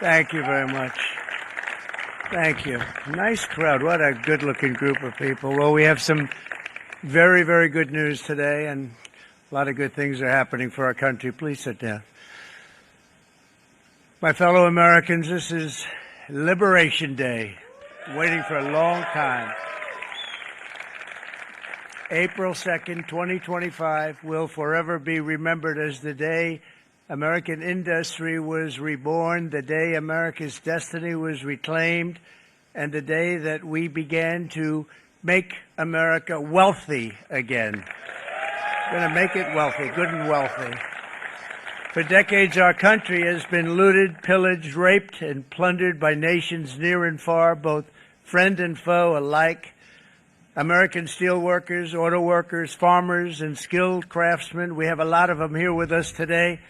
Thank you very much. Thank you. Nice crowd. What a good-looking group of people. Well, we have some very, very good news today, and a lot of good things are happening for our country. Please sit down. My fellow Americans, this is Liberation Day. Waiting for a long time. April 2nd, 2025 will forever be remembered as the day American industry was reborn, the day America's destiny was reclaimed, and the day that we began to make America wealthy again. We're going to make it wealthy, good and wealthy. For decades, our country has been looted, pillaged, raped, and plundered by nations near and far, both friend and foe alike. American steel workers, auto workers, farmers, and skilled craftsmen, we have a lot of them here with us today.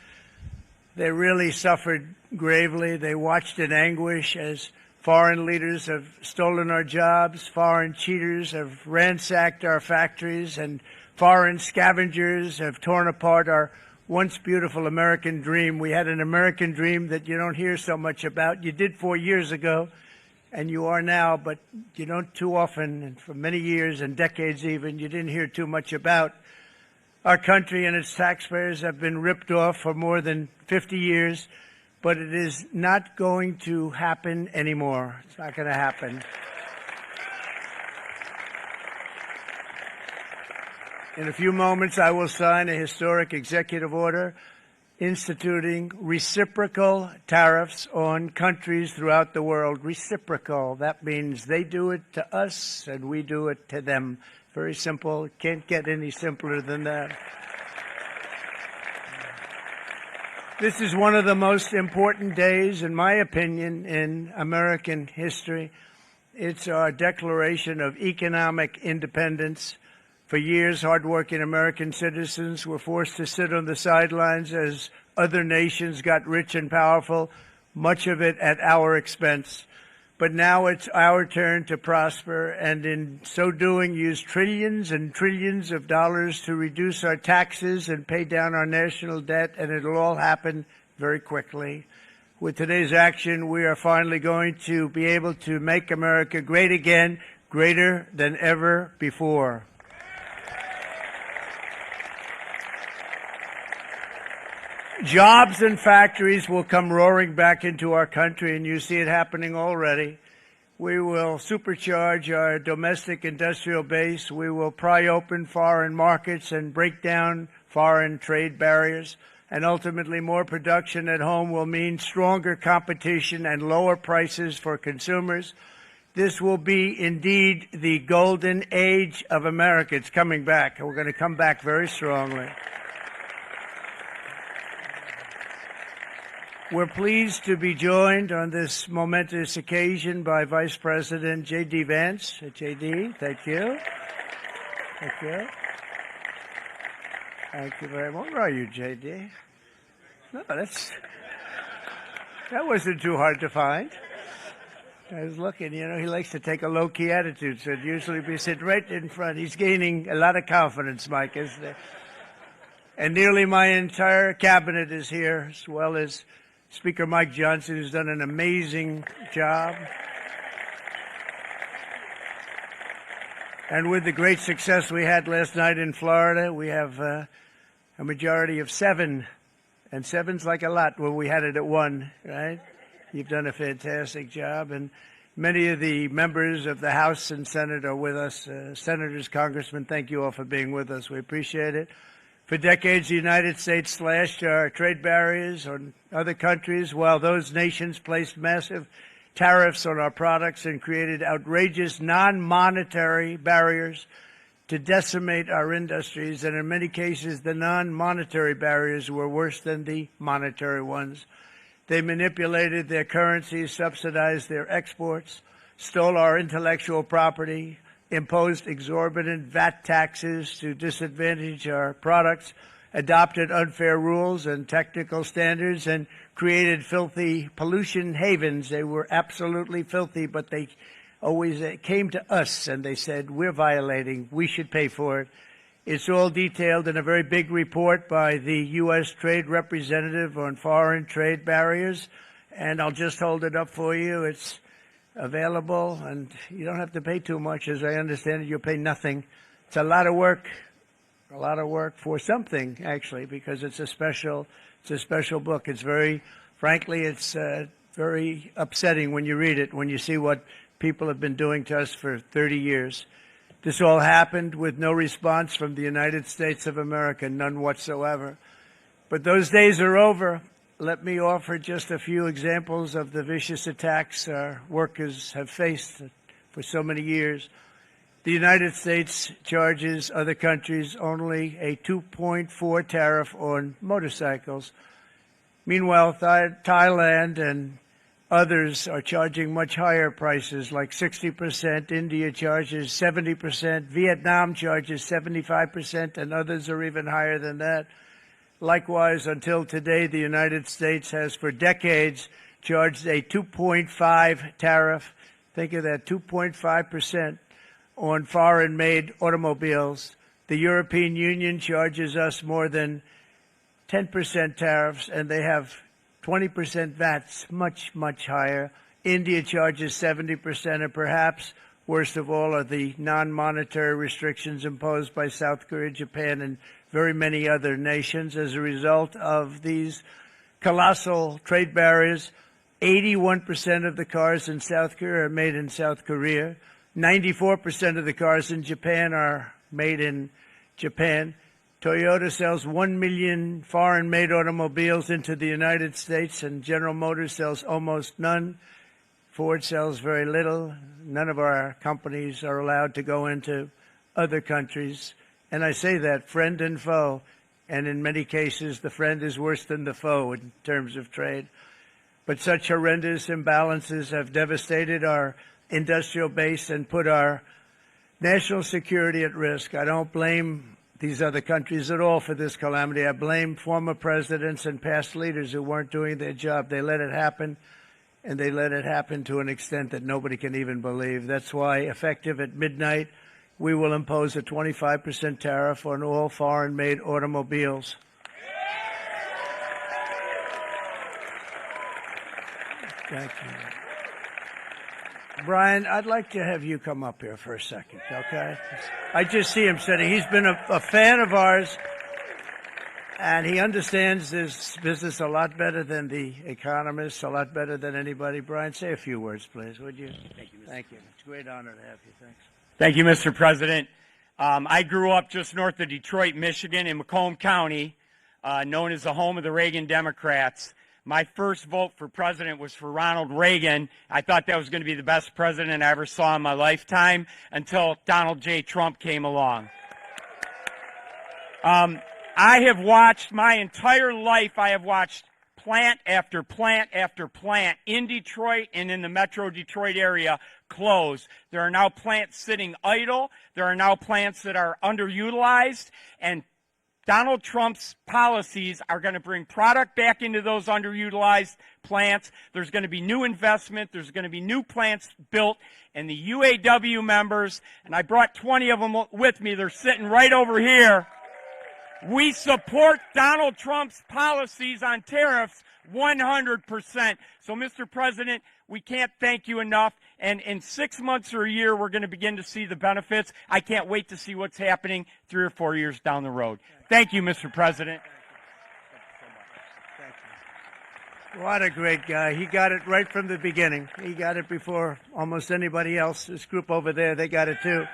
They really suffered gravely. They watched in anguish as foreign leaders have stolen our jobs, foreign cheaters have ransacked our factories, and foreign scavengers have torn apart our once beautiful American dream. We had an American dream that you don't hear so much about. You did 4 years ago, and you are now, but you don't too often, and for many years and decades even, you didn't hear too much about. Our country and its taxpayers have been ripped off for more than 50 years, but it is not going to happen anymore. It's not going to happen. In a few moments, I will sign a historic executive order instituting reciprocal tariffs on countries throughout the world. Reciprocal, that means they do it to us and we do it to them. Very simple. Can't get any simpler than that. This is one of the most important days, in my opinion, in American history. It's our declaration of economic independence. For years, hardworking American citizens were forced to sit on the sidelines as other nations got rich and powerful, much of it at our expense. But now it's our turn to prosper, and in so doing, use trillions and trillions of dollars to reduce our taxes and pay down our national debt, and it'll all happen very quickly. With today's action, we are finally going to be able to make America great again, greater than ever before. Jobs and factories will come roaring back into our country, and you see it happening already. We will supercharge our domestic industrial base. We will pry open foreign markets and break down foreign trade barriers. And ultimately, more production at home will mean stronger competition and lower prices for consumers. This will be indeed the golden age of America. It's coming back, and we're going to come back very strongly. We're pleased to be joined on this momentous occasion by Vice President J.D. Vance. J.D., thank you. Thank you. Thank you very much. Where are you, J.D.? No, that wasn't too hard to find. I was looking, you know, he likes to take a low-key attitude, so it'd usually be sitting right in front. He's gaining a lot of confidence, Mike, isn't he? And nearly my entire cabinet is here, as well as Speaker Mike Johnson, who's done an amazing job. And with the great success we had last night in Florida, we have a majority of 7. And 7's like a lot when we had it at 1, right? You've done a fantastic job. And many of the members of the House and Senate are with us. Senators, Congressmen, thank you all for being with us. We appreciate it. For decades, the United States slashed our trade barriers on other countries, while those nations placed massive tariffs on our products and created outrageous non-monetary barriers to decimate our industries. And in many cases, the non-monetary barriers were worse than the monetary ones. They manipulated their currencies, subsidized their exports, stole our intellectual property, imposed exorbitant VAT taxes to disadvantage our products, adopted unfair rules and technical standards, and created filthy pollution havens. They were absolutely filthy, but they always came to us and they said, we're violating, we should pay for it. It's all detailed in a very big report by the U.S. Trade Representative on Foreign Trade Barriers, and I'll just hold it up for you. It's available, and you don't have to pay too much. As I understand it, you'll pay nothing. It's a lot of work for something, actually, because it's a special book. It's frankly, it's very upsetting when you read it, when you see what people have been doing to us for 30 years. This all happened with no response from the United States of America, none whatsoever. But those days are over. Let me offer just a few examples of the vicious attacks our workers have faced for so many years. The United States charges other countries only a 2.4 tariff on motorcycles. Meanwhile, Thailand and others are charging much higher prices, like 60%. India charges 70%. Vietnam charges 75%, and others are even higher than that. Likewise, until today, the United States has for decades charged a 2.5 tariff. Think of that, 2.5% on foreign-made automobiles. The European Union charges us more than 10% tariffs, and they have 20% VATs, much, much higher. India charges 70%, and perhaps worst of all are the non-monetary restrictions imposed by South Korea, Japan, and very many other nations. As a result of these colossal trade barriers, 81% of the cars in South Korea are made in South Korea. 94% of the cars in Japan are made in Japan. Toyota sells 1 million foreign-made automobiles into the United States, and General Motors sells almost none. Ford sells very little. None of our companies are allowed to go into other countries. And I say that, friend and foe, and in many cases the friend is worse than the foe in terms of trade. But such horrendous imbalances have devastated our industrial base and put our national security at risk. I don't blame these other countries at all for this calamity. I blame former presidents and past leaders who weren't doing their job. They let it happen, and they let it happen to an extent that nobody can even believe. That's why, effective at midnight, we will impose a 25% tariff on all foreign-made automobiles. Thank you. Brian, I'd like to have you come up here for a second, okay? I just see him sitting. He's been a fan of ours, and he understands this business a lot better than the economists, a lot better than anybody. Brian, say a few words, please, would you? Thank you, Mr. Thank you. It's a great honor to have you. Thanks. Thank you, Mr. President. I grew up just north of Detroit, Michigan, in Macomb County, known as the home of the Reagan Democrats. My first vote for president was for Ronald Reagan. I thought that was going to be the best president I ever saw in my lifetime until Donald J. Trump came along. I have watched my entire life, I have watched plant after plant after plant in Detroit and in the metro Detroit area close. There are now plants sitting idle. There are now plants that are underutilized, and Donald Trump's policies are going to bring product back into those underutilized plants. There's going to be new investment. There's going to be new plants built. And the UAW members, and I brought 20 of them with me, they're sitting right over here. We support Donald Trump's policies on tariffs 100%. So, Mr. President, we can't thank you enough. And in 6 months or a year, we're going to begin to see the benefits. I can't wait to see what's happening 3 or 4 years down the road. Thank you, Mr. President. Thank you. What a great guy. He got it right from the beginning. He got it before almost anybody else. This group over there, they got it too.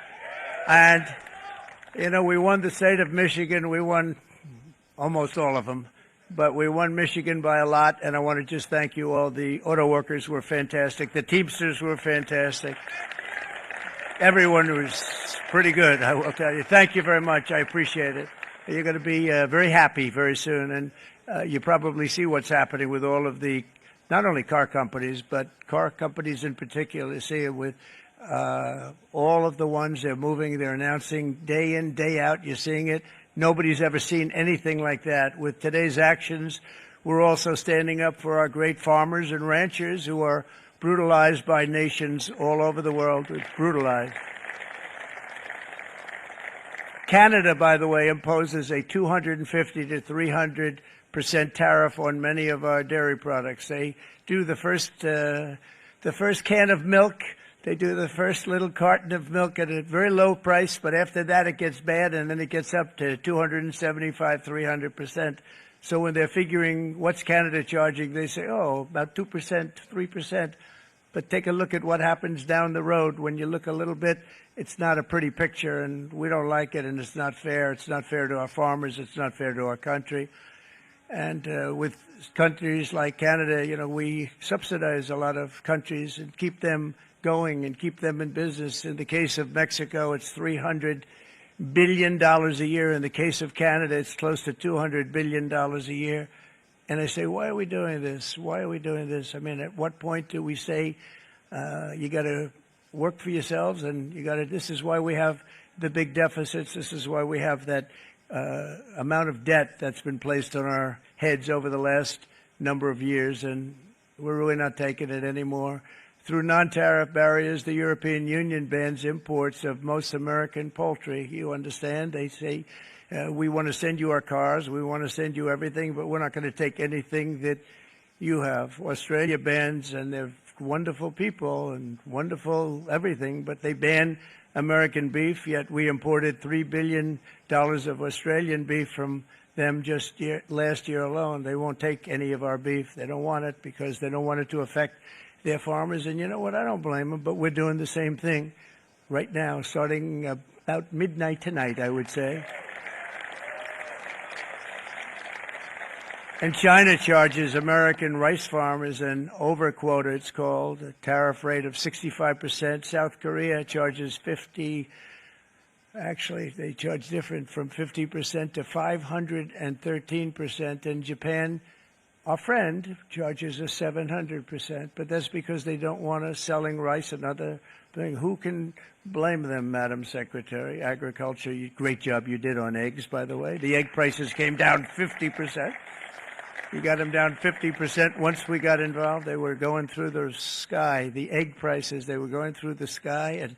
And, you know, we won the state of Michigan. We won almost all of them. But we won Michigan by a lot, and I want to just thank you all. The auto workers were fantastic. The Teamsters were fantastic. Everyone was pretty good, I will tell you. Thank you very much. I appreciate it. You're going to be very happy very soon, and you probably see what's happening with all of the, not only car companies, but car companies in particular. You see it with all of the ones they're moving, they're announcing day in, day out. You're seeing it. Nobody's ever seen anything like that. With today's actions, we're also standing up for our great farmers and ranchers who are brutalized by nations all over the world. It's brutalized. Canada, by the way, imposes a 250 to 300% tariff on many of our dairy products. They do the first can of milk. They do the first little carton of milk at a very low price, but after that it gets bad, and then it gets up to 275, 300%. So when they're figuring what's Canada charging, they say, oh, about 2%, 3%. But take a look at what happens down the road. When you look a little bit, it's not a pretty picture, and we don't like it, and it's not fair. It's not fair to our farmers. It's not fair to our country. And with countries like Canada, you know, we subsidize a lot of countries and keep them going and keep them in business. In the case of Mexico, it's $300 billion a year. In the case of Canada, it's close to $200 billion a year. And I say, why are we doing this? Why are we doing this? I mean, at what point do we say you got to work for yourselves, and you got to? This is why we have the big deficits. This is why we have that amount of debt that's been placed on our heads over the last number of years, and we're really not taking it anymore. Through non-tariff barriers, the European Union bans imports of most American poultry. You understand? They say, we want to send you our cars, we want to send you everything, but we're not going to take anything that you have. Australia bans, and they're wonderful people and wonderful everything, but they ban American beef, yet we imported $3 billion of Australian beef from them just last year alone. They won't take any of our beef. They don't want it because they don't want it to affect their farmers. And you know what? I don't blame them, but we're doing the same thing right now, starting about midnight tonight, I would say. And China charges American rice farmers an overquota, it's called, a tariff rate of 65%. South Korea charges 50%. Actually, they charge different, from 50% to 513%. And Japan, our friend, charges us 700%. But that's because they don't want us selling rice, another thing. Who can blame them, Madam Secretary? Agriculture, great job you did on eggs, by the way. The egg prices came down 50%. You got them down 50%. Once we got involved, they were going through the sky. The egg prices, they were going through the sky, and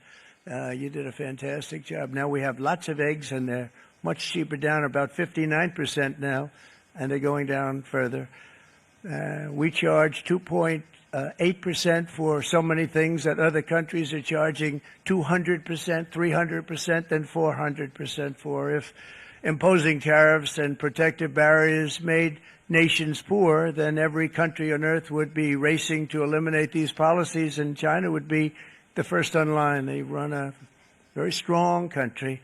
you did a fantastic job. Now we have lots of eggs, and they're much cheaper, down about 59% now, and they're going down further. We charge 2.8% for so many things that other countries are charging 200%, 300%, and 400% for. If imposing tariffs and protective barriers made nations poor, then every country on earth would be racing to eliminate these policies, and China would be the first on line. They run a very strong country,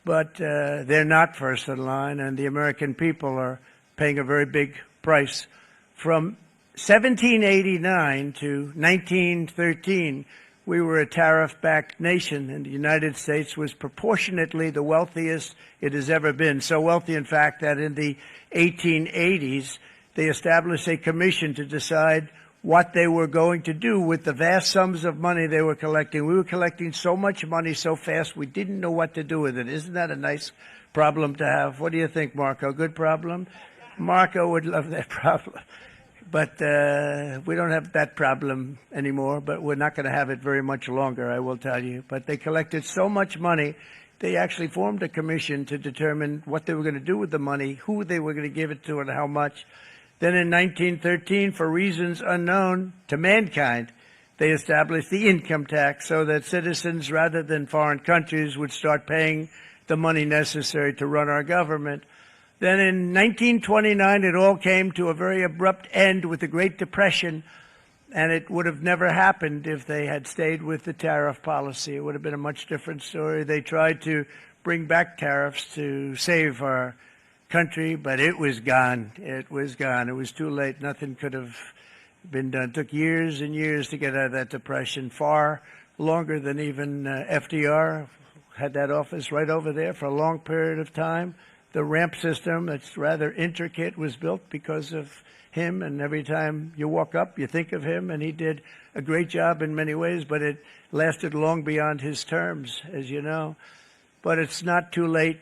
but they're not first in line, and the American people are paying a very big price. From 1789 to 1913, we were a tariff-backed nation, and the United States was proportionately the wealthiest it has ever been. So wealthy, in fact, that in the 1880s, they established a commission to decide what they were going to do with the vast sums of money they were collecting. We were collecting so much money so fast, we didn't know what to do with it. Isn't that a nice problem to have? What do you think, Marco? Good problem? Marco would love that problem. But we don't have that problem anymore, but we're not going to have it very much longer, I will tell you. But they collected so much money, they actually formed a commission to determine what they were going to do with the money, who they were going to give it to, and how much. Then in 1913, for reasons unknown to mankind, they established the income tax so that citizens, rather than foreign countries, would start paying the money necessary to run our government. Then in 1929, it all came to a very abrupt end with the Great Depression, and it would have never happened if they had stayed with the tariff policy. It would have been a much different story. They tried to bring back tariffs to save our country, but it was gone. It was gone. It was too late. Nothing could have been done. It took years and years to get out of that depression, far longer than even FDR had that office right over there for a long period of time. The ramp system, that's rather intricate, was built because of him, and every time you walk up, you think of him, and he did a great job in many ways, but it lasted long beyond his terms, as you know. But it's not too late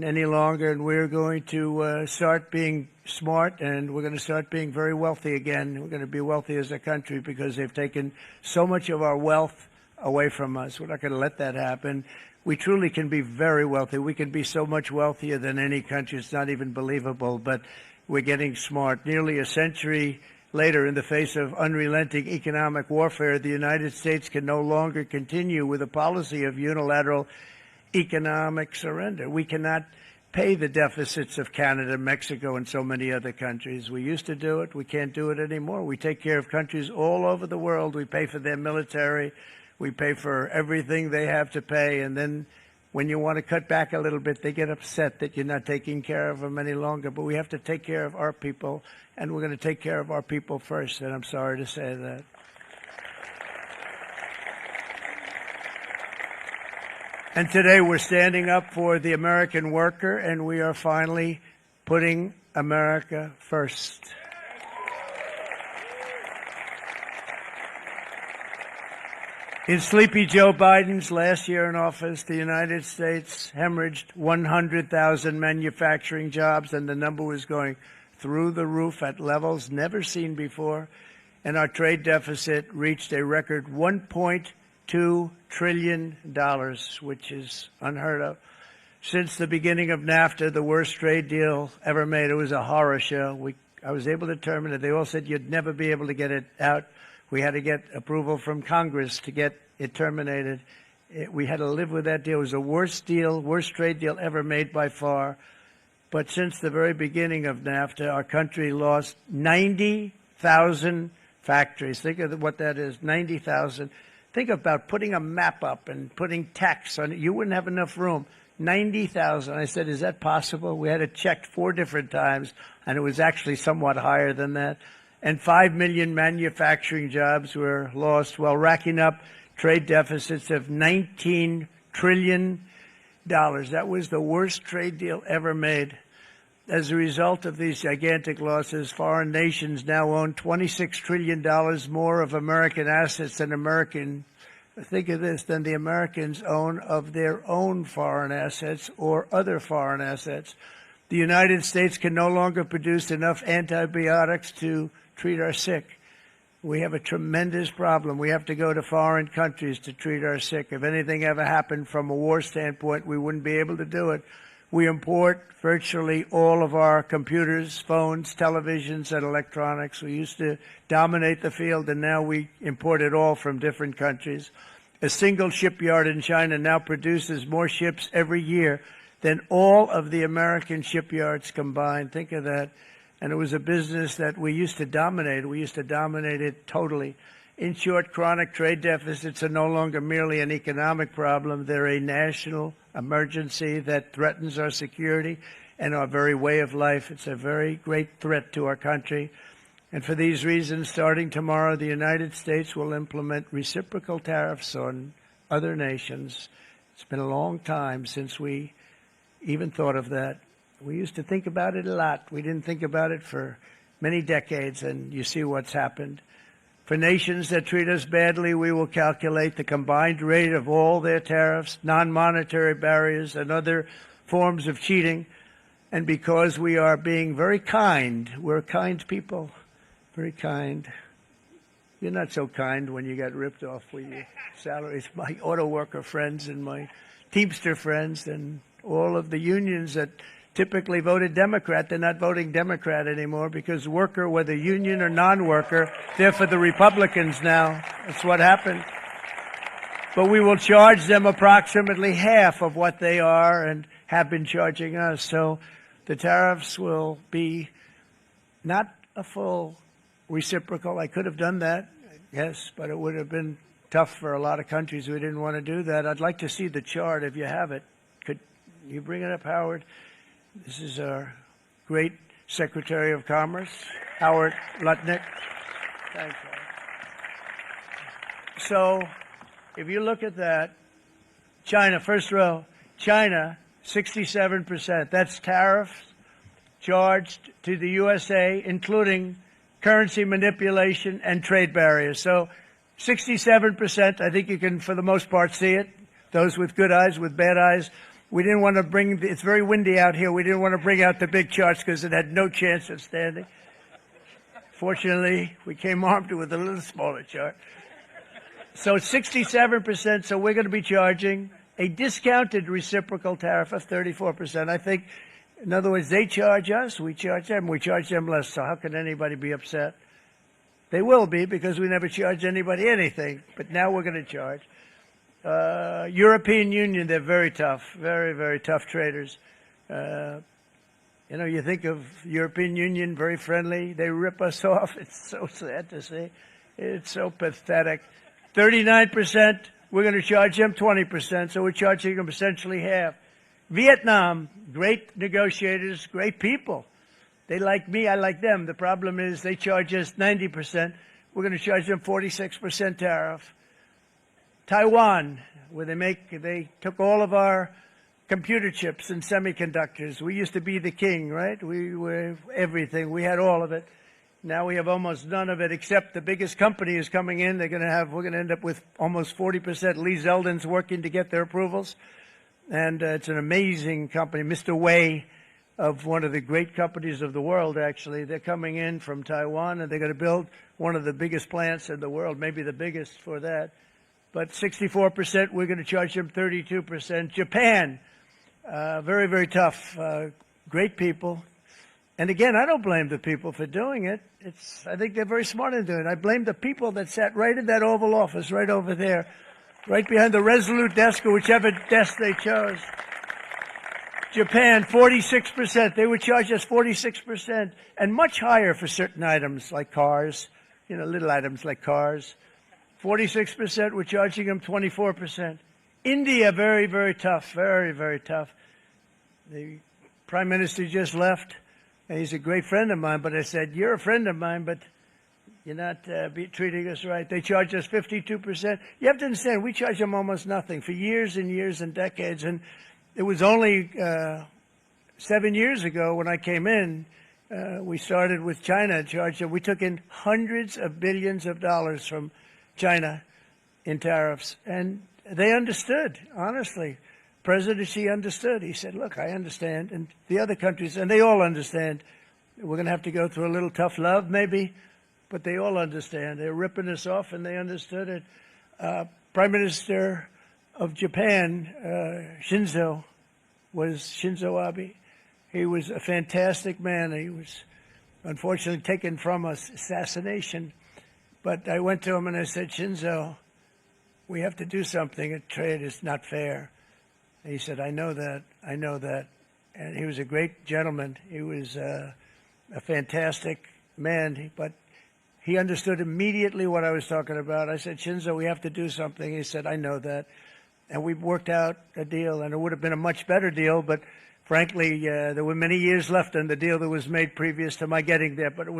any longer, and we're going to start being smart, and we're going to start being very wealthy again. We're going to be wealthy as a country because they've taken so much of our wealth away from us. We're not going to let that happen. We truly can be very wealthy. We can be so much wealthier than any country. It's not even believable. But We're getting smart. Nearly a century later, in the face of unrelenting economic warfare, the United States can no longer continue with a policy of unilateral economic surrender. We cannot pay the deficits of Canada, Mexico, and so many other countries. We used to do it. We can't do it anymore. We take care of countries all over the world. We pay for their military. We pay for everything they have to pay. And then when you want to cut back a little bit, they get upset that you're not taking care of them any longer. But we have to take care of our people, and we're going to take care of our people first. And I'm sorry to say that. And today we're standing up for the American worker, and we are finally putting America first. In Sleepy Joe Biden's last year in office, the United States hemorrhaged 100,000 manufacturing jobs, and the number was going through the roof at levels never seen before. And our trade deficit reached a record $1.2 trillion, which is unheard of. Since the beginning of NAFTA, the worst trade deal ever made, it was a horror show. I was able to terminate it. They all said you'd never be able to get it out. We had to get approval from Congress to get it terminated. We had to live with that deal. It was the worst trade deal ever made by far. But since the very beginning of NAFTA, our country lost 90,000 factories. Think of what that is, 90,000. Think about putting a map up and putting tax on it. You wouldn't have enough room. 90,000. I said, is that possible? We had it checked 4 different times, and it was actually somewhat higher than that. And 5 million manufacturing jobs were lost while racking up trade deficits of $19 trillion. That was the worst trade deal ever made. As a result of these gigantic losses, foreign nations now own $26 trillion more of American assets than think of this, than the Americans own of their own foreign assets or other foreign assets. The United States can no longer produce enough antibiotics to treat our sick. We have a tremendous problem. We have to go to foreign countries to treat our sick. If anything ever happened from a war standpoint, we wouldn't be able to do it. We import virtually all of our computers, phones, televisions, and electronics. We used to dominate the field, and now we import it all from different countries. A single shipyard in China now produces more ships every year than all of the American shipyards combined. Think of that. And it was a business that we used to dominate. We used to dominate it totally. In short, chronic trade deficits are no longer merely an economic problem. They're a national emergency that threatens our security and our very way of life. It's a very great threat to our country. And for these reasons, starting tomorrow, the United States will implement reciprocal tariffs on other nations. It's been a long time since we even thought of that. We used to think about it a lot. We didn't think about it for many decades, and you see what's happened. For nations that treat us badly, we will calculate the combined rate of all their tariffs, non-monetary barriers, and other forms of cheating. And because we are being very kind, we're kind people, very kind. You're not so kind when you got ripped off with your salaries. My auto worker friends and my Teamster friends and all of the unions that typically voted Democrat, they're not voting Democrat anymore because worker, whether union or non-worker, they're for the Republicans now. That's what happened. But we will charge them approximately half of what they are and have been charging us. So the tariffs will be not a full reciprocal. I could have done that, yes, but it would have been tough for a lot of countries. We didn't want to do that. I'd like to see the chart if you have it. Could you bring it up, Howard? This is our great Secretary of Commerce, Howard Lutnick. Thanks, Howard. So if you look at that, China, first row, China, 67%. That's tariffs charged to the USA, including currency manipulation and trade barriers. So 67%, I think you can, for the most part, see it. Those with good eyes, with bad eyes. We didn't want to bring, it's very windy out here, we didn't want to bring out the big charts because it had no chance of standing. Fortunately, we came armed with a little smaller chart. So 67%, so we're going to be charging a discounted reciprocal tariff of 34%. I think In other words, they charge us, we charge them less. So how can anybody be upset? They will be, because we never charge anybody anything. But now we're going to charge. European Union, they're very tough, very, very tough traders. You know, you think of European Union, very friendly. They rip us off. It's so sad to see. It's so pathetic. 39%, we're going to charge them 20%, so we're charging them essentially half. Vietnam, great negotiators, great people. They like me, I like them. The problem is they charge us 90%. We're going to charge them 46% tariff. Taiwan, where they took all of our computer chips and semiconductors. We used to be the king, right? We were everything. We had all of it. Now we have almost none of it, except the biggest company is coming in. We're going to end up with almost 40%. Lee Zeldin's working to get their approvals. And it's an amazing company. Mr. Wei, of one of the great companies of the world, actually. They're coming in from Taiwan, and they're going to build one of the biggest plants in the world, maybe the biggest for that. But 64%, we're going to charge them 32%. Japan, very, very tough, great people. And again, I don't blame the people for doing it. I think they're very smart in doing it. I blame the people that sat right in that Oval Office, right over there, right behind the Resolute desk or whichever desk they chose. Japan, 46%. They would charge us 46%, and much higher for certain items like cars, you know, little items like cars. 46%, we're charging them 24%. India, very, very tough, very, very tough. The Prime Minister just left, and he's a great friend of mine, but I said, you're a friend of mine, but you're not treating us right. They charge us 52%. You have to understand, we charge them almost nothing for years and years and decades, and it was only 7 years ago when I came in, we started with China and charged them. We took in hundreds of billions of dollars from China in tariffs, and they understood, honestly. President Xi understood. He said, look, I understand, and the other countries, and they all understand. We're going to have to go through a little tough love, maybe, but they all understand. They're ripping us off, and they understood it. Prime Minister of Japan, Shinzo Abe. He was a fantastic man. He was unfortunately taken from us, assassination. But I went to him and I said, Shinzo, we have to do something. Trade is not fair. And he said, I know that. I know that. And he was a great gentleman. He was a fantastic man, but he understood immediately what I was talking about. I said, Shinzo, we have to do something. He said, I know that. And we worked out a deal, and it would have been a much better deal, but frankly, there were many years left in the deal that was made previous to my getting there, but it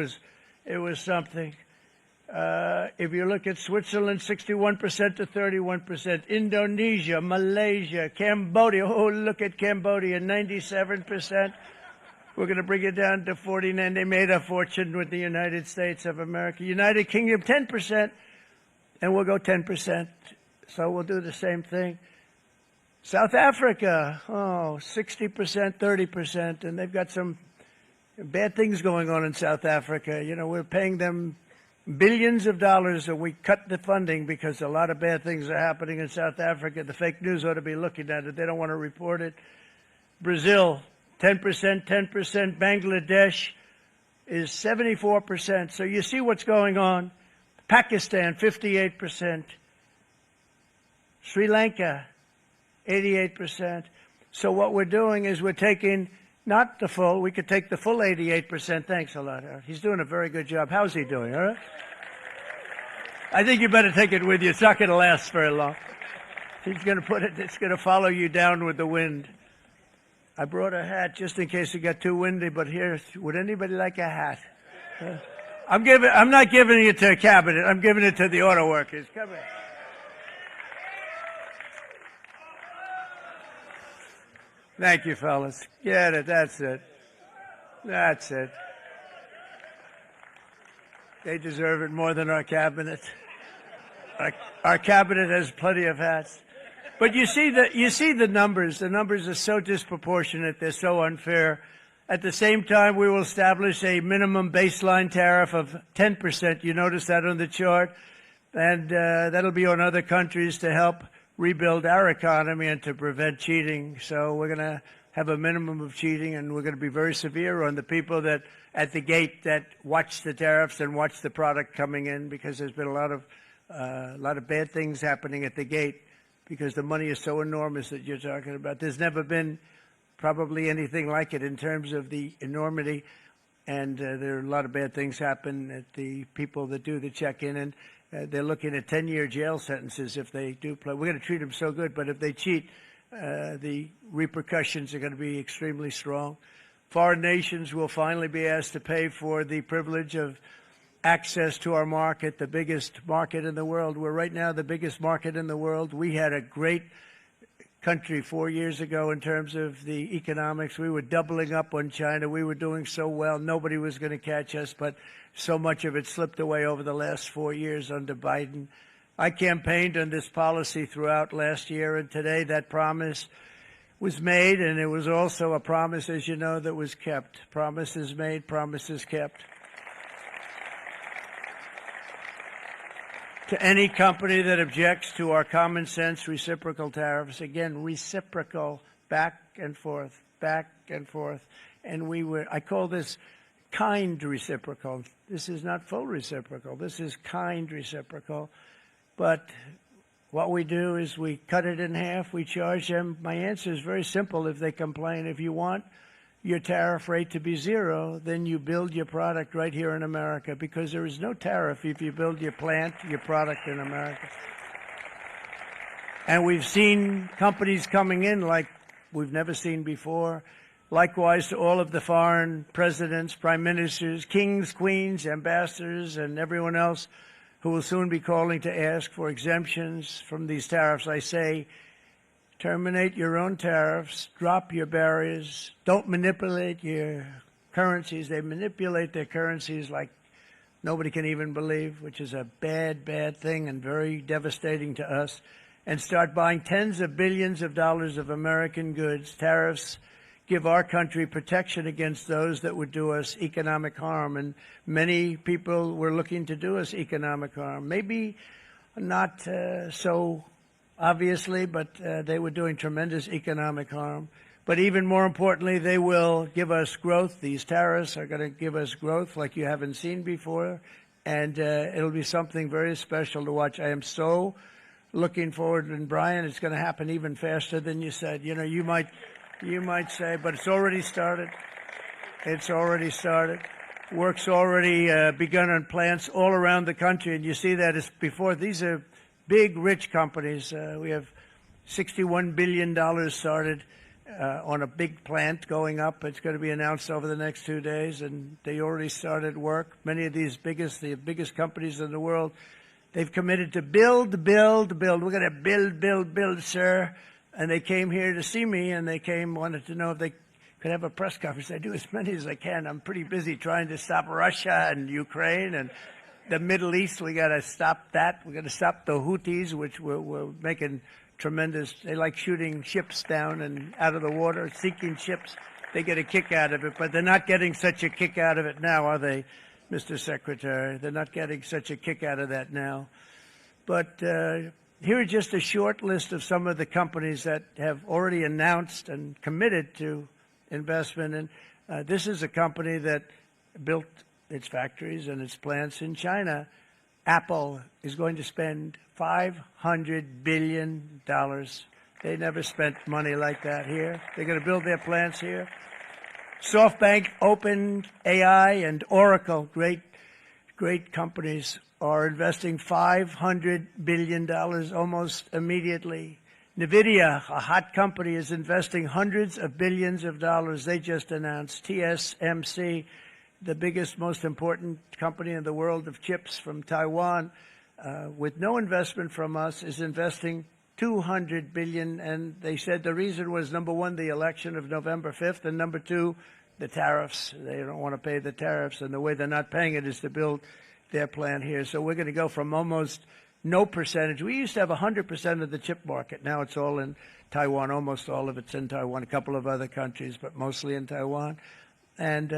was something. If you look at Switzerland, 61% to 31%. Indonesia, Malaysia, Cambodia. Oh, look at Cambodia, 97%. We're going to bring it down to 49. They made a fortune with the United States of America. United Kingdom, 10%, and we'll go 10%. So we'll do the same thing. South Africa, 60%, 30%, and they've got some bad things going on in South Africa. You know, we're paying them billions of dollars, and we cut the funding because a lot of bad things are happening in South Africa. The fake news ought to be looking at it. They don't want to report it. Brazil, 10%, 10%. Bangladesh is 74%. So you see what's going on. Pakistan, 58%. Sri Lanka, 88%. So what we're doing is we're taking not the full, we could take the full 88%. Thanks a lot, Eric. He's doing a very good job. How's he doing, all right? I think you better take it with you. It's not going to last very long. He's going to put it, it's going to follow you down with the wind. I brought a hat just in case it got too windy, but here, would anybody like a hat? I'm not giving it to a cabinet. I'm giving it to the auto workers. Come here. Thank you, fellas. Get it. That's it. That's it. They deserve it more than our cabinet. Our cabinet has plenty of hats. But you see the numbers. The numbers are so disproportionate. They're so unfair. At the same time, we will establish a minimum baseline tariff of 10%. You notice that on the chart. And that'll be on other countries to help rebuild our economy and to prevent cheating. So we're going to have a minimum of cheating, and we're going to be very severe on the people that at the gate that watch the tariffs and watch the product coming in, because there's been a lot of bad things happening at the gate because the money is so enormous that you're talking about. There's never been probably anything like it in terms of the enormity, and there are a lot of bad things happen at the people that do the check-in, and they're looking at 10-year jail sentences if they do play. We're going to treat them so good, but if they cheat, the repercussions are going to be extremely strong. Foreign nations will finally be asked to pay for the privilege of access to our market, the biggest market in the world. We're right now the biggest market in the world. We had a great country 4 years ago in terms of the economics. We were doubling up on China. We were doing so well. Nobody was going to catch us, but so much of it slipped away over the last 4 years under Biden. I campaigned on this policy throughout last year, and today that promise was made, and it was also a promise, as you know, that was kept. Promises made, promises kept. To any company that objects to our common sense reciprocal tariffs, again, reciprocal, back and forth, back and forth. And I call this kind reciprocal. This is not full reciprocal. This is kind reciprocal. But what we do is we cut it in half. We charge them. My answer is very simple if they complain. If you want your tariff rate to be zero, then you build your product right here in America, because there is no tariff if you build your plant, your product in America. And we've seen companies coming in like we've never seen before. Likewise to all of the foreign presidents, prime ministers, kings, queens, ambassadors, and everyone else who will soon be calling to ask for exemptions from these tariffs. I say, terminate your own tariffs, drop your barriers, don't manipulate your currencies. They manipulate their currencies like nobody can even believe, which is a bad, bad thing and very devastating to us. And start buying tens of billions of dollars of American goods. Tariffs give our country protection against those that would do us economic harm. And many people were looking to do us economic harm. Maybe not so obviously, but they were doing tremendous economic harm. But even more importantly, they will give us growth. These tariffs are going to give us growth like you haven't seen before. And it'll be something very special to watch. I am so looking forward. And Brian, it's going to happen even faster than you said. You know, you might say, but it's already started. It's already started. Work's already begun on plants all around the country. And you see that as before. These are big, rich companies. We have $61 billion started on a big plant going up. It's going to be announced over the next 2 days, and they already started work. Many of these the biggest companies in the world, they've committed to build. We're going to build, sir. And they came here to see me, and wanted to know if they could have a press conference. I do as many as I can. I'm pretty busy trying to stop Russia and Ukraine and the Middle East. We got to stop that. We got to stop the Houthis, which we're making tremendous. They like shooting ships down and out of the water, sinking ships. They get a kick out of it, but they're not getting such a kick out of it now, are they, Mr. Secretary? They're not getting such a kick out of that now. But here are just a short list of some of the companies that have already announced and committed to investment. And this is a company that built its factories and its plants in China. Apple is going to spend $500 billion. They never spent money like that here. They're going to build their plants here. SoftBank, OpenAI, and Oracle, great companies, are investing $500 billion almost immediately. NVIDIA, a hot company, is investing hundreds of billions of dollars. They just announced. TSMC, the biggest, most important company in the world of chips from Taiwan, with no investment from us, is investing $200 billion. And they said the reason was, number one, the election of November 5th, and number two, the tariffs. They don't want to pay the tariffs, and the way they're not paying it is to build their plant here. So we're going to go from almost no percentage. We used to have 100% of the chip market. Now it's all in Taiwan. Almost all of it's in Taiwan. A couple of other countries, but mostly in Taiwan. And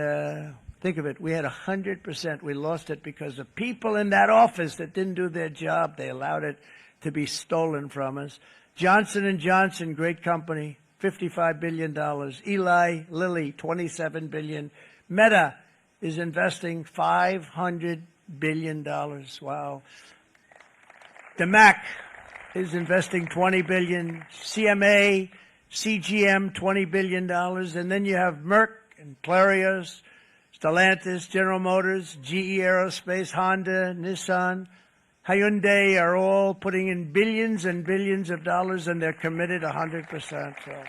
think of it. We had 100%. We lost it because of people in that office that didn't do their job. They allowed it to be stolen from us. Johnson & Johnson, great company, $55 billion. Eli Lilly, $27 billion. Meta is investing $500 billion. Wow. The Mac is investing $20 billion. CMA, CGM, $20 billion. And then you have Merck and Clarios, Stellantis, General Motors, GE Aerospace, Honda, Nissan, Hyundai are all putting in billions and billions of dollars, and they're committed 100%. So.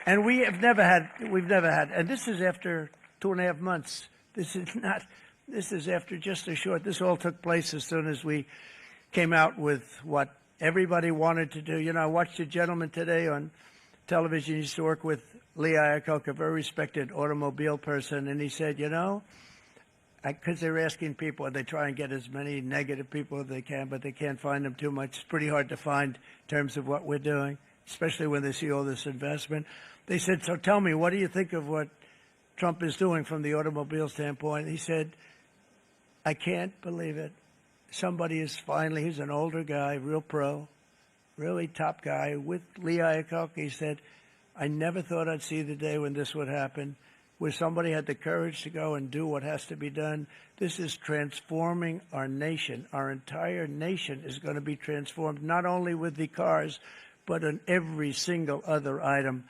And we've never had, and this is after 2.5 months. This is after just a short, this all took place as soon as we came out with what everybody wanted to do. You know, I watched a gentleman today on television. He used to work with Lee Iacocca, a very respected automobile person, and he said, you know, because they're asking people, they try and get as many negative people as they can, but they can't find them too much. It's pretty hard to find in terms of what we're doing, especially when they see all this investment. They said, so tell me, what do you think of what Trump is doing from the automobile standpoint? He said, I can't believe it. Somebody is finally, he's an older guy, real pro, really top guy, with Lee Iacocca. He said, I never thought I'd see the day when this would happen, where somebody had the courage to go and do what has to be done. This is transforming our nation. Our entire nation is going to be transformed, not only with the cars, but on every single other item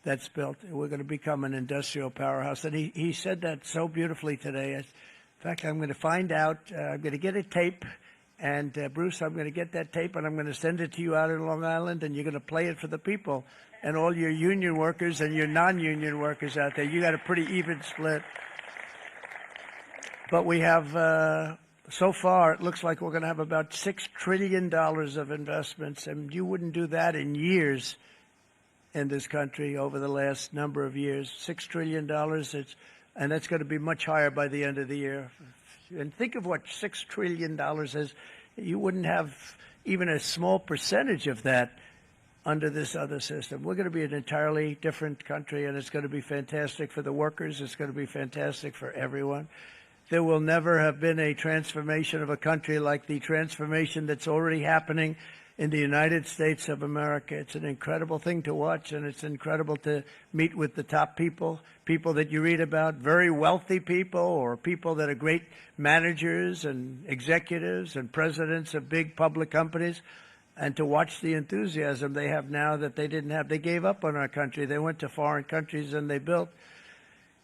that's built. We're going to become an industrial powerhouse. And he said that so beautifully today. In fact, I'm going to find out, I'm going to get a tape, and Bruce, I'm going to get that tape, and I'm going to send it to you out in Long Island, and you're going to play it for the people. And all your union workers and your non-union workers out there, you got a pretty even split. But we have, so far, it looks like we're going to have about $6 trillion of investments, and you wouldn't do that in years in this country over the last number of years. $6 trillion, and that's going to be much higher by the end of the year. And think of what $6 trillion is. You wouldn't have even a small percentage of that under this other system. We're going to be an entirely different country, and it's going to be fantastic for the workers. It's going to be fantastic for everyone. There will never have been a transformation of a country like the transformation that's already happening in the United States of America. It's an incredible thing to watch, and it's incredible to meet with the top people, people that you read about, very wealthy people, or people that are great managers and executives and presidents of big public companies. And to watch the enthusiasm they have now that they didn't have. They gave up on our country. They went to foreign countries and they built.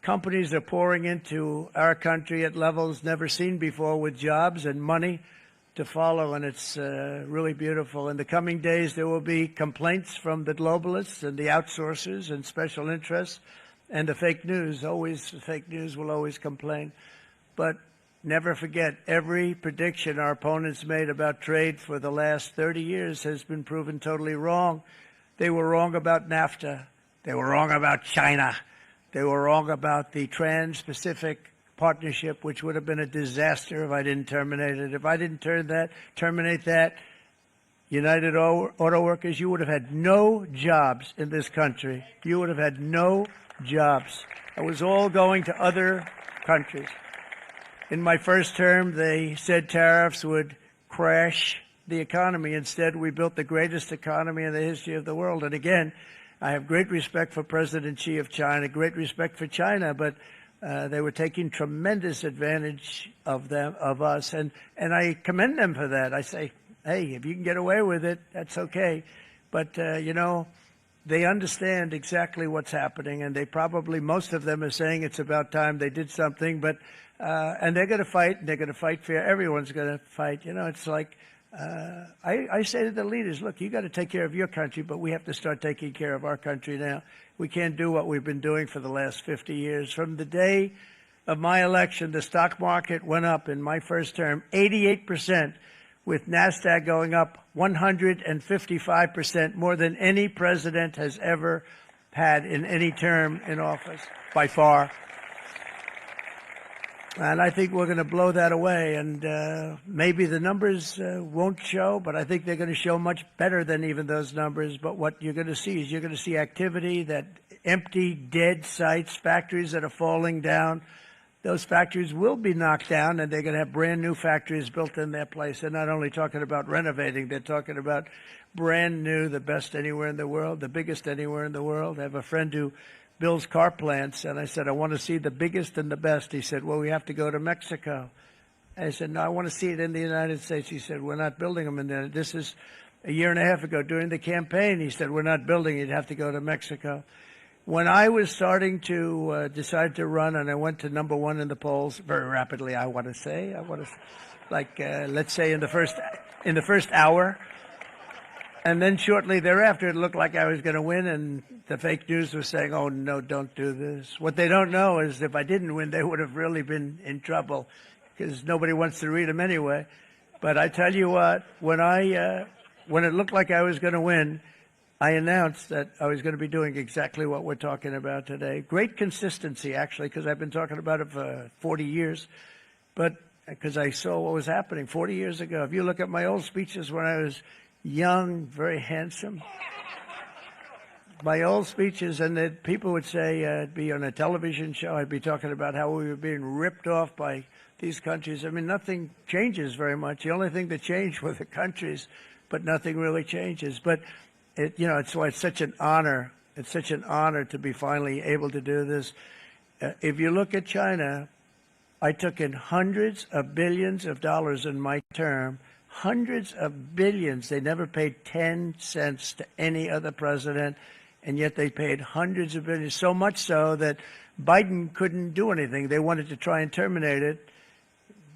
Companies are pouring into our country at levels never seen before, with jobs and money to follow, and it's really beautiful. In the coming days, there will be complaints from the globalists and the outsourcers and special interests and the fake news. Always, the fake news will always complain. But never forget, every prediction our opponents made about trade for the last 30 years has been proven totally wrong. They were wrong about NAFTA. They were wrong about China. They were wrong about the Trans-Pacific Partnership, which would have been a disaster if I didn't terminate it. If I didn't terminate that, United Auto Workers, you would have had no jobs in this country. You would have had no jobs. It was all going to other countries. In my first term, they said tariffs would crash the economy. Instead, we built the greatest economy in the history of the world. And again, I have great respect for President Xi of China, great respect for China, but they were taking tremendous advantage of us, and I commend them for that. I say, hey, if you can get away with it, that's okay. But, you know, they understand exactly what's happening, and they probably, most of them are saying it's about time they did something, but and they're going to fight, and they're going to fight fair. Everyone's going to fight. You know, it's like, I say to the leaders, look, you got to take care of your country, but we have to start taking care of our country now. We can't do what we've been doing for the last 50 years. From the day of my election, the stock market went up in my first term 88%, with NASDAQ going up 155%, more than any president has ever had in any term in office, by far. And I think we're going to blow that away. And maybe the numbers won't show, but I think they're going to show much better than even those numbers. But what you're going to see is you're going to see activity, that empty, dead sites, factories that are falling down, those factories will be knocked down, and they're going to have brand new factories built in their place. They're not only talking about renovating, they're talking about brand new, the best anywhere in the world, the biggest anywhere in the world. I have a friend who builds car plants, and I said, I want to see the biggest and the best. He said, well, we have to go to Mexico. I said, no, I want to see it in the United States. He said, we're not building them in there. This is a year and a half ago during the campaign. He said, we're not building it. You'd have to go to Mexico. When I was starting to decide to run, and I went to number one in the polls very rapidly, I want to say, let's say in the first hour. And then shortly thereafter, it looked like I was going to win, and the fake news was saying, oh, no, don't do this. What they don't know is if I didn't win, they would have really been in trouble, because nobody wants to read them anyway. But I tell you what, when it looked like I was going to win, I announced that I was going to be doing exactly what we're talking about today. Great consistency, actually, because I've been talking about it for 40 years, but because I saw what was happening 40 years ago. If you look at my old speeches when I was young, very handsome, my old speeches, and that people would say I'd be on a television show, I'd be talking about how we were being ripped off by these countries. I mean, nothing changes very much. The only thing that changed were the countries, but nothing really changes. But it's why it's such an honor. It's such an honor to be finally able to do this. If you look at China, I took in hundreds of billions of dollars in my term, hundreds of billions. They never paid 10 cents to any other president, and yet they paid hundreds of billions, so much so that Biden couldn't do anything. They wanted to try and terminate it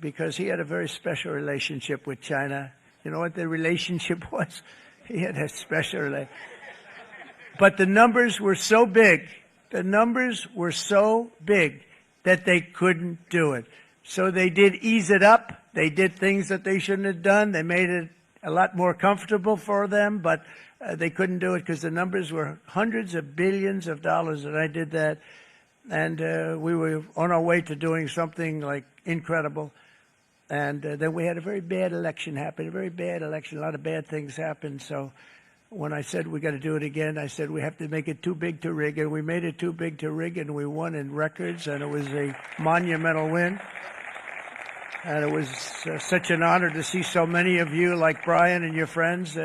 because he had a very special relationship with China. You know what the relationship was? He had a special relationship. But the numbers were so big, that they couldn't do it. So they did ease it up. They did things that they shouldn't have done. They made it a lot more comfortable for them, but they couldn't do it because the numbers were hundreds of billions of dollars, and I did that. And we were on our way to doing something like incredible. And then we had a very bad election happen, A lot of bad things happened. So when I said we got to do it again, I said we have to make it too big to rig. And we made it too big to rig, and we won in records, and it was a monumental win. And it was such an honor to see so many of you, like Brian and your friends,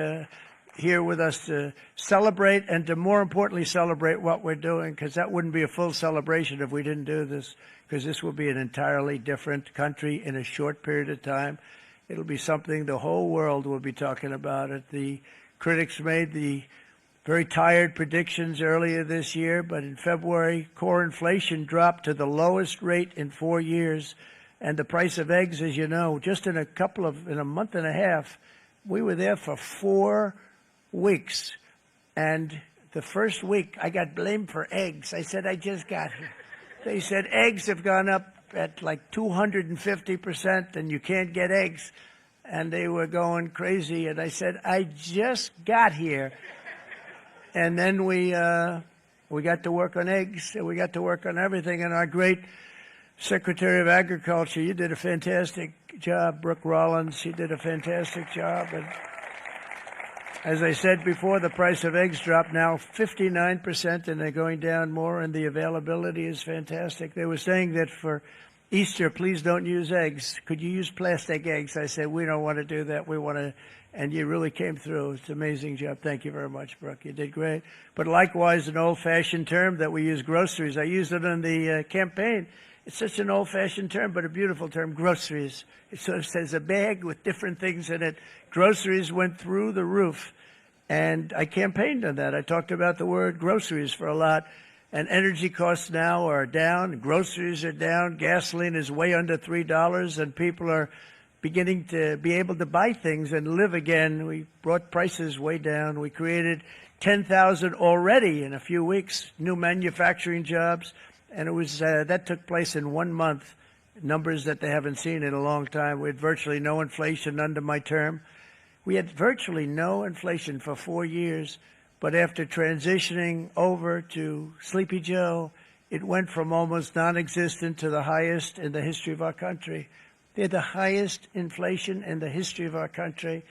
here with us to celebrate, and to more importantly celebrate what we're doing, because that wouldn't be a full celebration if we didn't do this, because this will be an entirely different country in a short period of time. It'll be something the whole world will be talking about it. The critics made the very tired predictions earlier this year, but in February, core inflation dropped to the lowest rate in 4 years. And the price of eggs, as you know, just in a month and a half, we were there for 4 weeks. And the first week, I got blamed for eggs. I said, I just got here. They said eggs have gone up at like 250%, and you can't get eggs. And they were going crazy. And I said, I just got here. And then we got to work on eggs, and we got to work on everything. And our great Secretary of Agriculture, you did a fantastic job. Brooke Rollins, she did a fantastic job. And as I said before, the price of eggs dropped now 59%, and they're going down more, and the availability is fantastic. They were saying that for Easter, please don't use eggs. Could you use plastic eggs? I said, we don't want to do that. We want to, and you really came through. It's an amazing job. Thank you very much, Brooke. You did great. But likewise, an old-fashioned term that we use, groceries. I used it in the campaign. It's such an old-fashioned term, but a beautiful term, groceries. It sort of says a bag with different things in it. Groceries went through the roof, and I campaigned on that. I talked about the word groceries for a lot, and energy costs now are down. Groceries are down. Gasoline is way under $3, and people are beginning to be able to buy things and live again. We brought prices way down. We created 10,000 already in a few weeks, new manufacturing jobs. And it was that took place in 1 month, numbers that they haven't seen in a long time. We had virtually no inflation under my term. We had virtually no inflation for 4 years. But after transitioning over to Sleepy Joe, it went from almost non-existent to the highest in the history of our country. They had the highest inflation in the history of our country,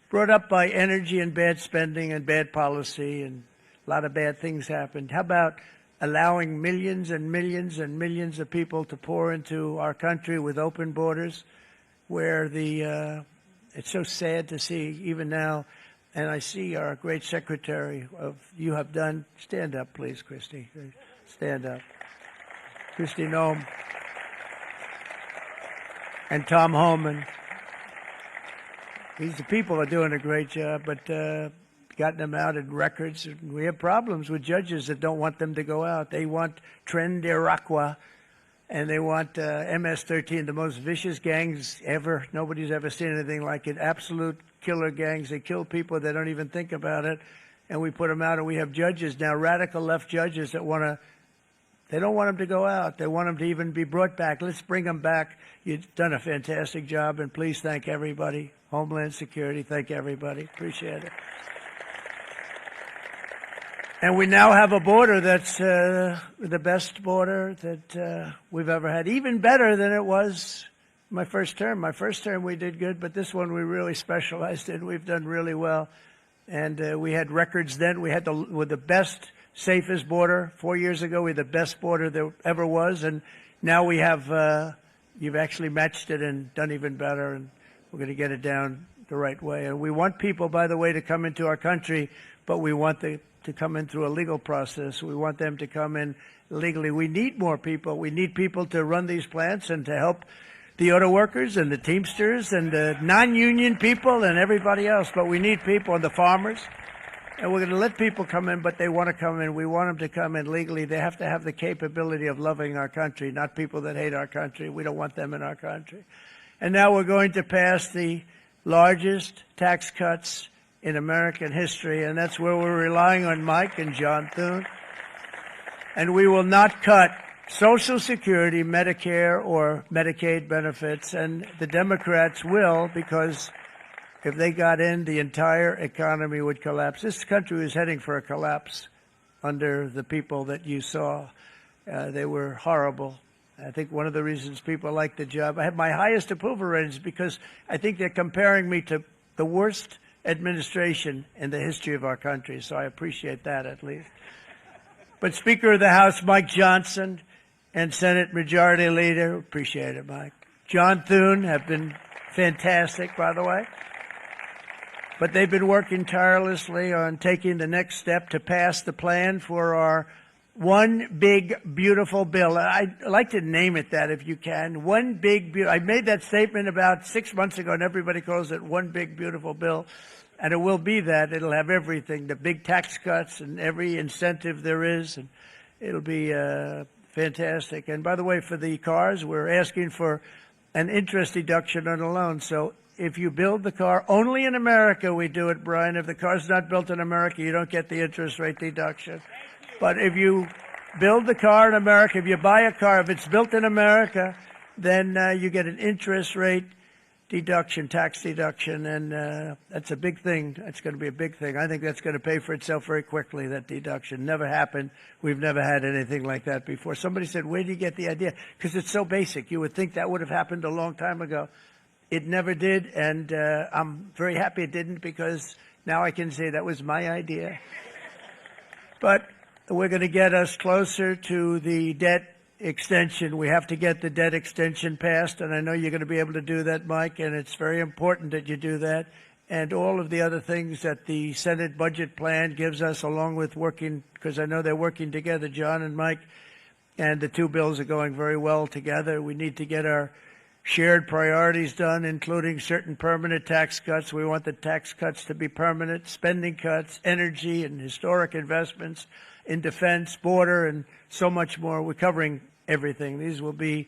brought up by energy and bad spending and bad policy, and a lot of bad things happened. How about allowing millions and millions and millions of people to pour into our country with open borders, where it's so sad to see even now. And I see our great secretary you have done. Stand up, please, Christy. Stand up. Christy Noem and Tom Homan. These people are doing a great job, but gotten them out in records. We have problems with judges that don't want them to go out. They want Tren de Aragua, and they want MS-13, the most vicious gangs ever. Nobody's ever seen anything like it. Absolute killer gangs. They kill people. They don't even think about it. And we put them out, and we have judges now, radical left judges that they don't want them to go out. They want them to even be brought back. Let's bring them back. You've done a fantastic job, and please thank everybody. Homeland Security, thank everybody. Appreciate it. And we now have a border that's the best border that we've ever had, even better than it was my first term. My first term we did good, but this one we really specialized in. We've done really well. And we had records then. We had the best, safest border 4 years ago. We had the best border there ever was. And now we have, you've actually matched it and done even better. And we're going to get it down the right way. And we want people, by the way, to come into our country, but we want to come in through a legal process. We want them to come in legally. We need more people. We need people to run these plants and to help the auto workers and the Teamsters and the non-union people and everybody else. But we need people and the farmers. And we're going to let people come in, but they want to come in. We want them to come in legally. They have to have the capability of loving our country, not people that hate our country. We don't want them in our country. And now we're going to pass the largest tax cuts in American history, and that's where we're relying on Mike and John Thune. And we will not cut Social Security, Medicare, or Medicaid benefits, and the Democrats will, because if they got in, the entire economy would collapse. This country was heading for a collapse under the people that you saw. They were horrible. I think one of the reasons people like the job, I have my highest approval ratings because I think they're comparing me to the worst administration in the history of our country, so I appreciate that at least. But Speaker of the House Mike Johnson and Senate Majority Leader, appreciate it, Mike. John Thune have been fantastic, by the way. But they've been working tirelessly on taking the next step to pass the plan for our One Big Beautiful Bill. I'd like to name it that if you can. One Big Beautiful. I made that statement about 6 months ago, and everybody calls it One Big Beautiful Bill. And it will be that. It'll have everything, the big tax cuts and every incentive there is. And it'll be fantastic. And by the way, for the cars, we're asking for an interest deduction on a loan. So if you build the car, only in America we do it, Brian. If the car's not built in America, you don't get the interest rate deduction. But if you build the car in America, if you buy a car, if it's built in America, then you get an interest rate deduction, tax deduction, and that's a big thing. That's going to be a big thing. I think that's going to pay for itself very quickly, that deduction. Never happened. We've never had anything like that before. Somebody said, where did you get the idea? Because it's so basic. You would think that would have happened a long time ago. It never did, and I'm very happy it didn't, because now I can say that was my idea. But we're going to get us closer to the debt extension. We have to get the debt extension passed, and I know you're going to be able to do that, Mike, and it's very important that you do that. And all of the other things that the Senate budget plan gives us, along with working, because I know they're working together, John and Mike, and the two bills are going very well together. We need to get our shared priorities done, including certain permanent tax cuts. We want the tax cuts to be permanent, spending cuts, energy and historic investments in defense, border, and so much more. We're covering everything. These will be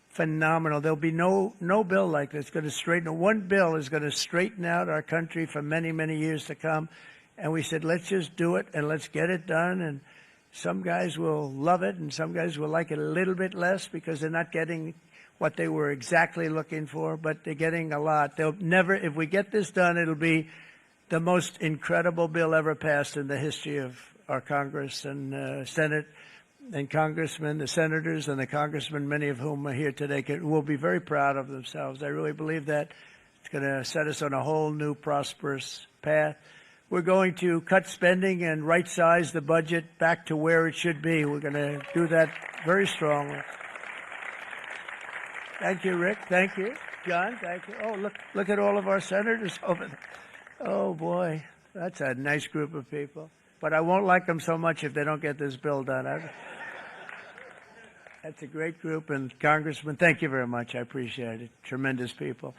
phenomenal. There'll be no bill like this going to straighten. One bill is going to straighten out our country for many, many years to come. And we said, let's just do it and let's get it done. And some guys will love it and some guys will like it a little bit less because they're not getting what they were exactly looking for, but they're getting a lot. They'll never, if we get this done, it'll be the most incredible bill ever passed in the history of our Congress and Senate and congressmen, the senators and the congressmen, many of whom are here today, will be very proud of themselves. I really believe that. It's going to set us on a whole new prosperous path. We're going to cut spending and right-size the budget back to where it should be. We're going to do that very strongly. Thank you, Rick. Thank you. John, thank you. Oh, look at all of our senators over there. Oh, boy. That's a nice group of people. But I won't like them so much if they don't get this bill done. That's a great group. And Congressman, thank you very much. I appreciate it. Tremendous people.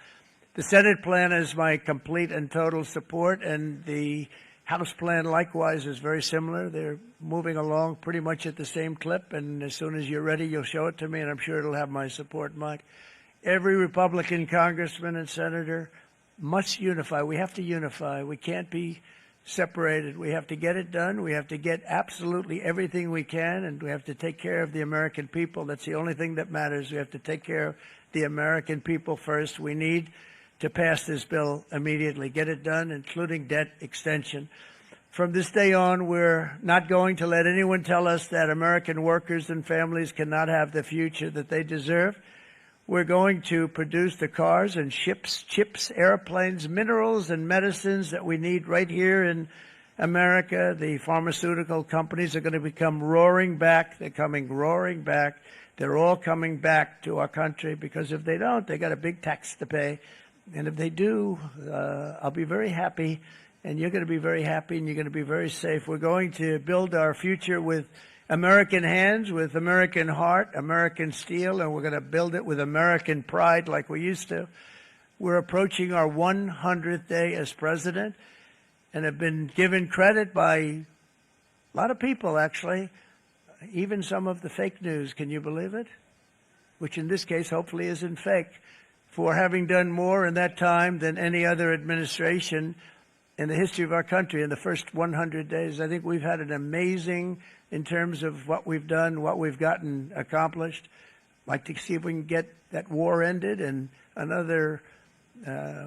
The Senate plan is my complete and total support, and the House plan likewise is very similar. They're moving along pretty much at the same clip, and as soon as you're ready, you'll show it to me, and I'm sure it'll have my support, Mike. Every Republican congressman and senator must unify. We have to unify. We can't be separated. We have to get it done. We have to get absolutely everything we can, and we have to take care of the American people. That's the only thing that matters. We have to take care of the American people first. We need to pass this bill immediately, get it done, including debt extension. From this day on, we're not going to let anyone tell us that American workers and families cannot have the future that they deserve. We're going to produce the cars and ships, chips, airplanes, minerals, and medicines that we need right here in America. The pharmaceutical companies are going to become roaring back. They're coming roaring back. They're all coming back to our country, because if they don't, they got a big tax to pay. And if they do, I'll be very happy, and you're going to be very happy, and you're going to be very safe. We're going to build our future with American hands, with American heart, American steel, and we're going to build it with American pride like we used to. We're approaching our 100th day as president, and have been given credit by a lot of people, actually, even some of the fake news. Can you believe it? Which in this case hopefully isn't fake, for having done more in that time than any other administration in the history of our country in the first 100 days. I think we've had an amazing, in terms of what we've done, what we've gotten accomplished. I'd like to see if we can get that war ended and another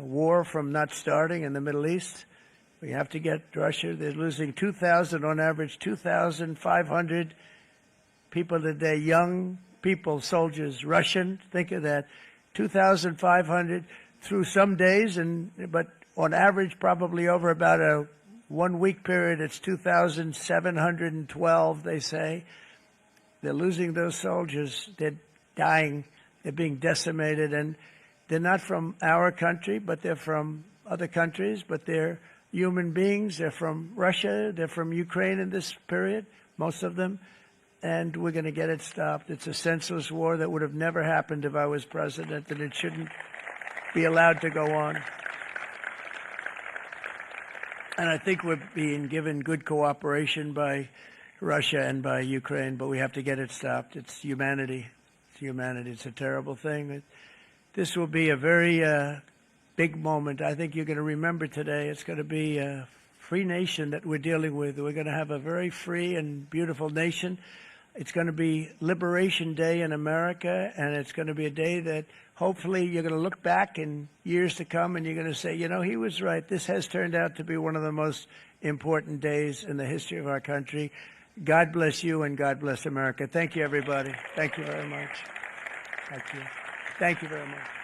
war from not starting in the Middle East. We have to get Russia. They're losing 2,000 on average, 2,500 people a day, young people, soldiers, Russian. Think of that. 2,500 through some days, but on average, probably over about a 1 week period, it's 2,712, they say. They're losing those soldiers. They're dying. They're being decimated. And they're not from our country, but they're from other countries. But they're human beings. They're from Russia. They're from Ukraine in this period, most of them. And we're going to get it stopped. It's a senseless war that would have never happened if I was president, and it shouldn't be allowed to go on. And I think we're being given good cooperation by Russia and by Ukraine, but we have to get it stopped. It's humanity. It's humanity. It's a terrible thing. This will be a very big moment. I think you're going to remember today. It's going to be a free nation that we're dealing with. We're going to have a very free and beautiful nation. It's going to be Liberation Day in America, and it's going to be a day that hopefully you're going to look back in years to come and you're going to say, you know, he was right. This has turned out to be one of the most important days in the history of our country. God bless you, and God bless America. Thank you, everybody. Thank you very much. Thank you. Thank you very much.